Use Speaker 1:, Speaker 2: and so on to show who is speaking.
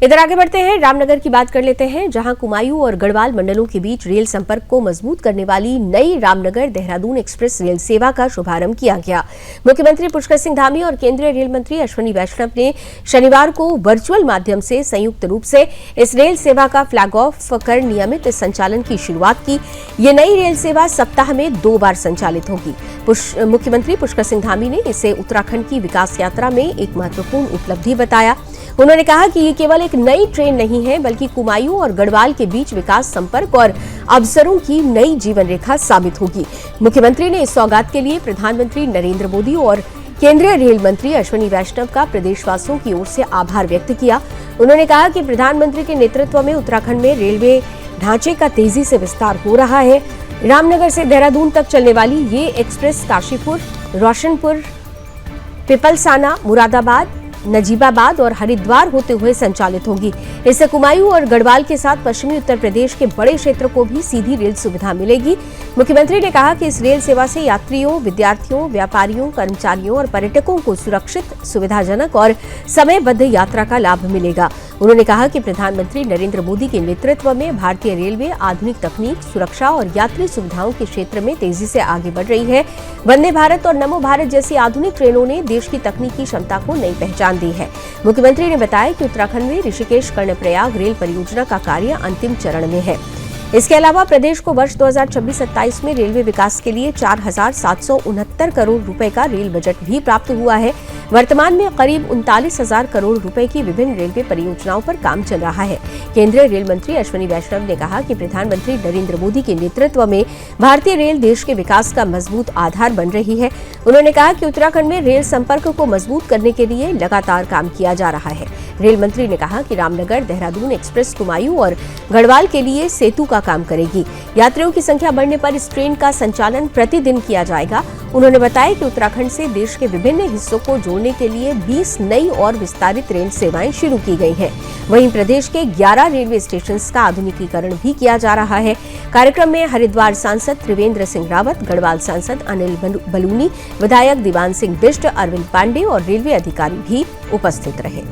Speaker 1: इधर आगे बढ़ते हैं, रामनगर की बात कर लेते हैं, जहां कुमायूं और गढ़वाल मंडलों के बीच रेल संपर्क को मजबूत करने वाली नई रामनगर देहरादून एक्सप्रेस रेल सेवा का शुभारंभ किया गया। मुख्यमंत्री पुष्कर सिंह धामी और केंद्रीय रेल मंत्री अश्विनी वैष्णव ने शनिवार को वर्चुअल माध्यम से संयुक्त रूप से इस रेल सेवा का फ्लैग ऑफ कर नियमित संचालन की शुरुआत की। ये नई रेल सेवा सप्ताह में 2 बार संचालित होगी। मुख्यमंत्री पुष्कर सिंह धामी ने इसे उत्तराखंड की विकास यात्रा में एक महत्वपूर्ण उपलब्धि बताया। उन्होंने कहा कि ये केवल एक नई ट्रेन नहीं है, बल्कि कुमायूं और गढ़वाल के बीच विकास, संपर्क और अवसरों की नई जीवन रेखा साबित होगी। मुख्यमंत्री ने इस सौगात के लिए प्रधानमंत्री नरेंद्र मोदी और केंद्रीय रेल मंत्री अश्विनी वैष्णव का प्रदेशवासियों की ओर से आभार व्यक्त किया। उन्होंने कहा कि प्रधानमंत्री के नेतृत्व में उत्तराखंड में रेलवे ढांचे का तेजी से विस्तार हो रहा है। रामनगर से देहरादून तक चलने वाली ये एक्सप्रेस काशीपुर, रोशनपुर, पिपलसाना, मुरादाबाद, नजीबाबाद और हरिद्वार होते हुए संचालित होगी। इससे कुमायूं और गढ़वाल के साथ पश्चिमी उत्तर प्रदेश के बड़े क्षेत्र को भी सीधी रेल सुविधा मिलेगी। मुख्यमंत्री ने कहा कि इस रेल सेवा से यात्रियों, विद्यार्थियों, व्यापारियों, कर्मचारियों और पर्यटकों को सुरक्षित, सुविधाजनक और समयबद्ध यात्रा का लाभ मिलेगा। उन्होंने कहा कि प्रधानमंत्री नरेंद्र मोदी के नेतृत्व में भारतीय रेलवे आधुनिक तकनीक, सुरक्षा और यात्री सुविधाओं के क्षेत्र में तेजी से आगे बढ़ रही है। वंदे भारत और नमो भारत जैसी आधुनिक ट्रेनों ने देश की तकनीकी क्षमता को नई पहचान दी है। मुख्यमंत्री ने बताया कि उत्तराखंड में ऋषिकेश कर्णप्रयाग रेल परियोजना का कार्य अंतिम चरण में है। इसके अलावा प्रदेश को वर्ष 2026-27 में रेलवे विकास के लिए 4,769 करोड़ रुपए का रेल बजट भी प्राप्त हुआ है। वर्तमान में करीब 39,000 करोड़ रुपए की विभिन्न रेलवे परियोजनाओं पर काम चल रहा है। केंद्रीय रेल मंत्री अश्विनी वैष्णव ने कहा कि प्रधानमंत्री नरेंद्र मोदी के नेतृत्व में भारतीय रेल देश के विकास का मजबूत आधार बन रही है। उन्होंने कहा कि उत्तराखंड में रेल संपर्क को मजबूत करने के लिए लगातार काम किया जा रहा है। रेल मंत्री ने कहा कि रामनगर देहरादून एक्सप्रेस कुमायूं और गढ़वाल के लिए सेतु का काम करेगी। यात्रियों की संख्या बढ़ने पर इस ट्रेन का संचालन प्रतिदिन किया जाएगा। उन्होंने बताया कि उत्तराखंड से देश के विभिन्न हिस्सों को जोड़ने के लिए 20 नई और विस्तारित रेल सेवाएं शुरू की गई हैं। वहीं प्रदेश के 11 रेलवे स्टेशन का आधुनिकीकरण भी किया जा रहा है। कार्यक्रम में हरिद्वार सांसद त्रिवेंद्र सिंह रावत, गढ़वाल सांसद अनिल बलूनी, विधायक दीवान सिंह बिष्ट, अरविंद पांडे और रेलवे अधिकारी भी उपस्थित रहे।